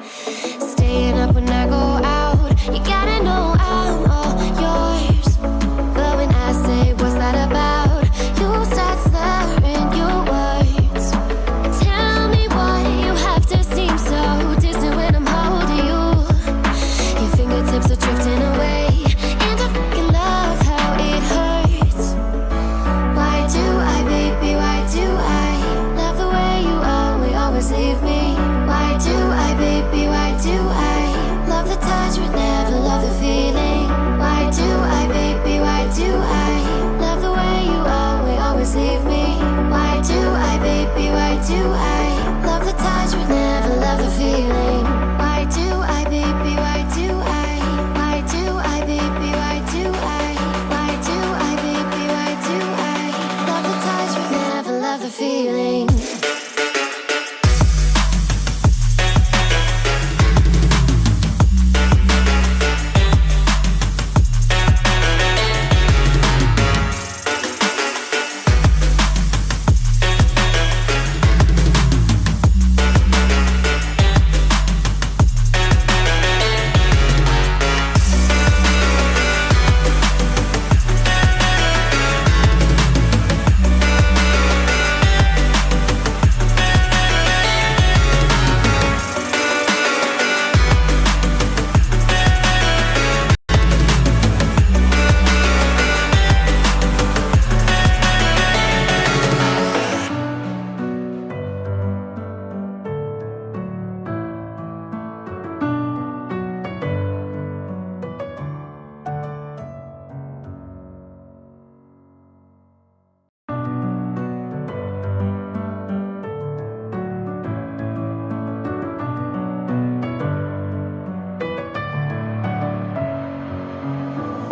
Staying up when I go out, you gotta know I'm all yours. But when I say what's that about, you start slurring your words. Tell me why you have to seem so distant when I'm holding you. Your fingertips are drifting away, and I fucking love how it hurts. Why do I, baby, why do I love the way you always leave me? Why do I, baby, why do I love the touch but never love the feeling? Why do I, baby, why do I love the way you always leave me? Why do I, baby, why do I love the touch but never love the feeling? Why do I, baby, why do I? Why do I, baby, why do I? Why do I, baby, why do I love the touch but never love the feeling?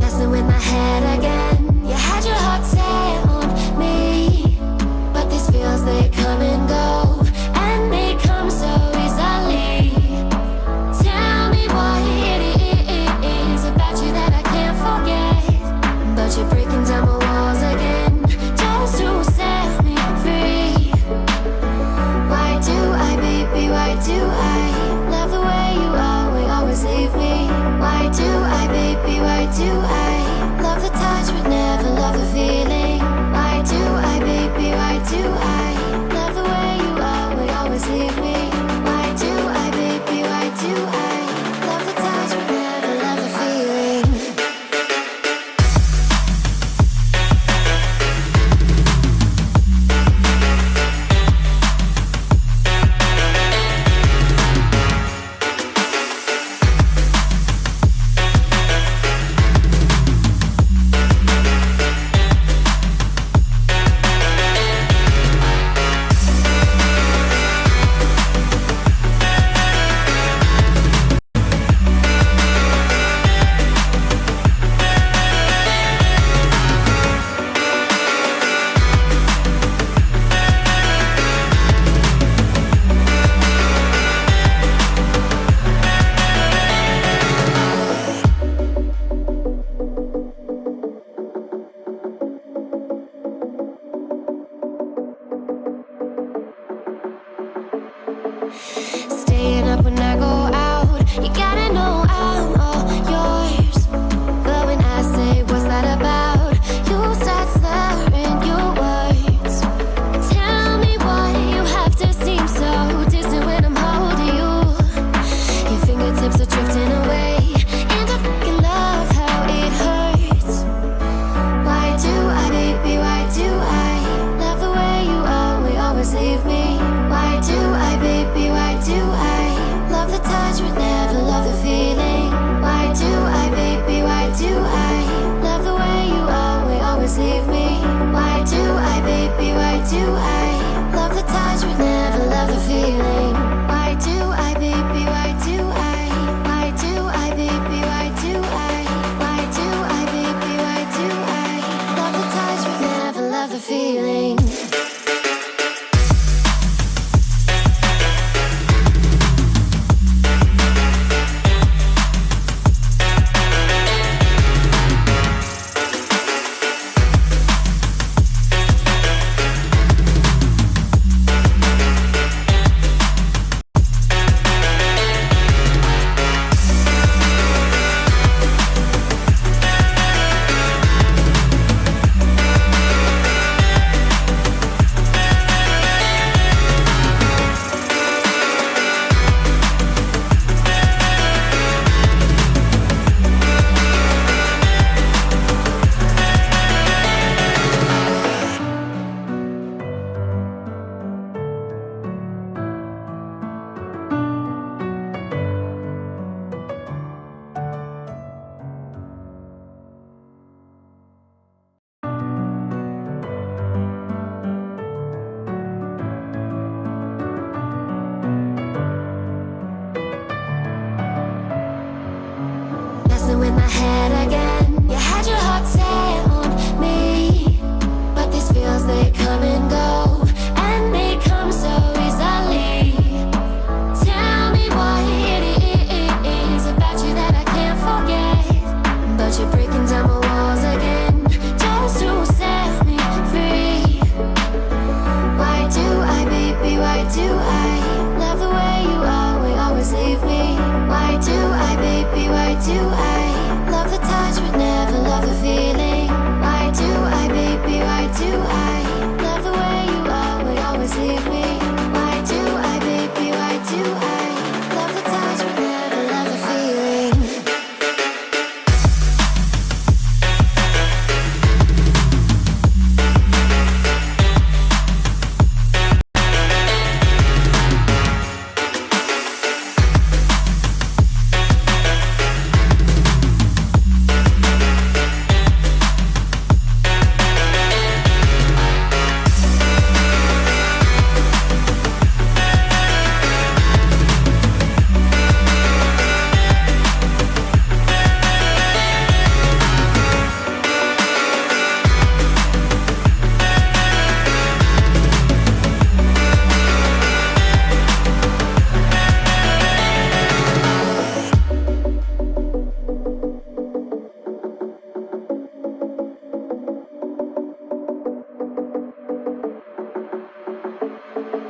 Messing with my head again. You had your heart set on me, but these feels, they come and go, and they come so easily. Tell me why it is about you that I can't forget, but you're breaking down my walls again just to set me free. Why do I, baby, why do I love the way you always leave me? Why do I, baby, why do I love the touch but never love the feeling? Why do I, baby, why do I love the way you always leave me? Why do I, baby, why do I love the touch but never love the feeling? Staying up when I go out, you gotta know I'm all yours. But when I say what's that about, you start slurring your words. Tell me why you have to seem so distant when I'm holding you. Your fingertips are drifting away, and I fucking love how it hurts. Why do I, baby, why do I love the way you always leave me? Why do I, baby, why do I love the touch but never love the feeling? Why do I, baby, why do I love the way you always leave me? Why do I, baby, why do I love the touch but never love the feeling? Why do I, baby, why do I? Why do I, baby, why do I? Why do I, baby, why do I love the touch but never love the feeling?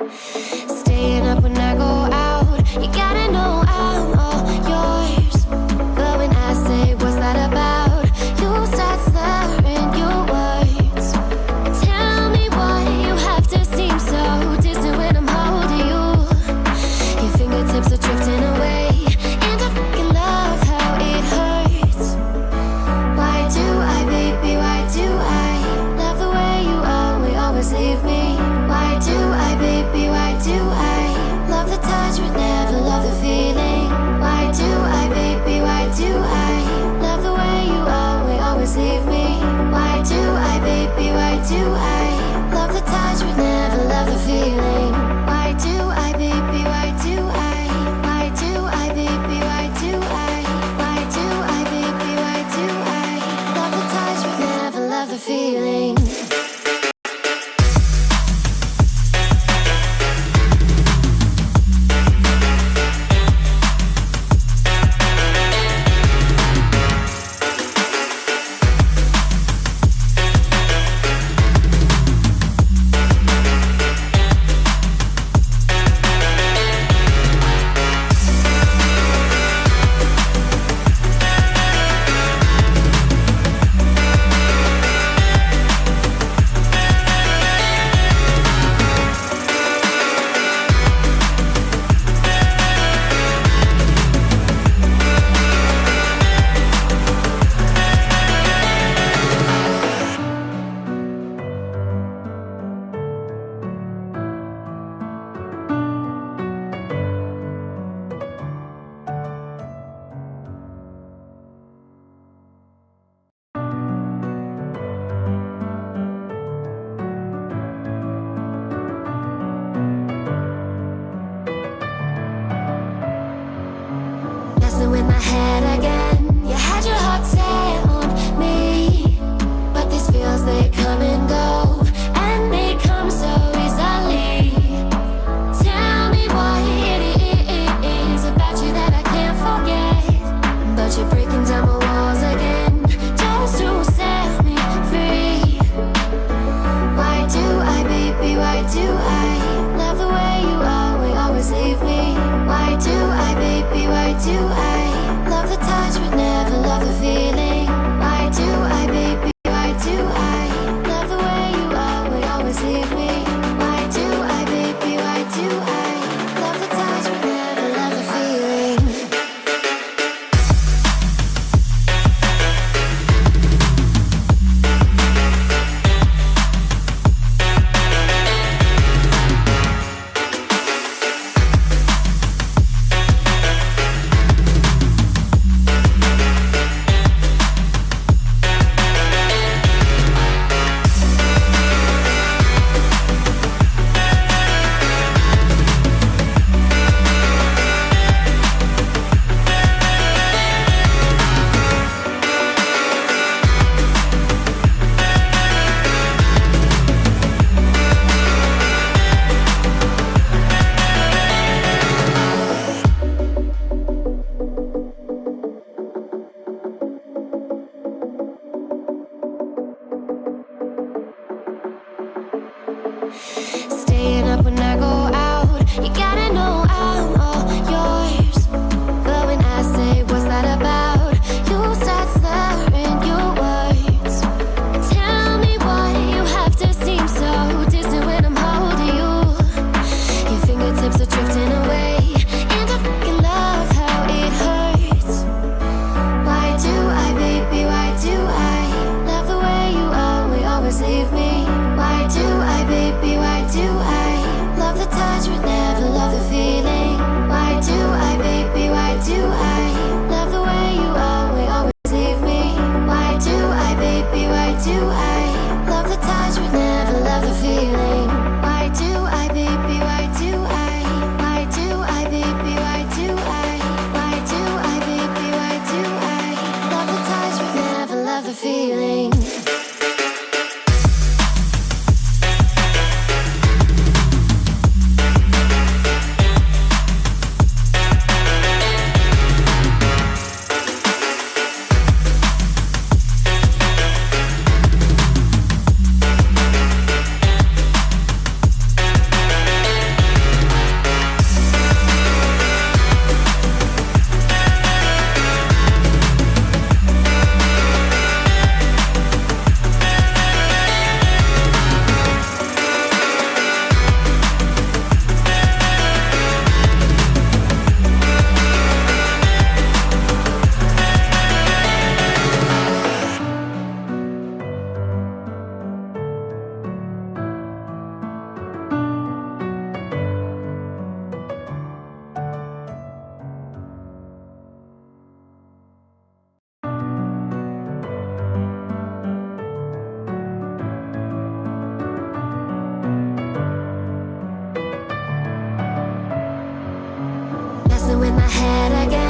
Staying up when I go out, you gotta know I'm all yours. But when I say what's that about, you start slurring your words. Tell me why you have to seem so distant when I'm holding you. Your fingertips are drifting away, and I fucking love how it hurts. Why do I, baby, why do I love the way you always leave me? Why do I, baby, why do I love the touch but never love the feeling? Why do I, baby, why do I love the way you always leave me? Why do I, baby, why do I love the touch but never love the feeling? Why do I, baby, why do I? Why do I, baby, why do I? Why do I, baby, why do I love the touch but never love the feeling? Messing with my head again. You had your heart set on me, but these feels, they come and go, and they come so easily. Tell me why it is about you that I can't forget, but you're breaking down my walls again just to set me free. Why do I, baby, why do I love the way you always leave me? Why do I, baby, why do I love the touch but never love the feeling? Why do I, baby, why do I love the way you always leave me? Why do I, baby, why do I love the touch but never love the feeling? Staying up when I go out, you gotta know I'm all yours. But when I say what's that about, you start slurring your words. Tell me why you have to seem so distant when I'm holding you. Your fingertips are drifting away, and I fucking love how it hurts. Why do I, baby, why do I love the way you always leave me? Why do I, baby, why do in my head again.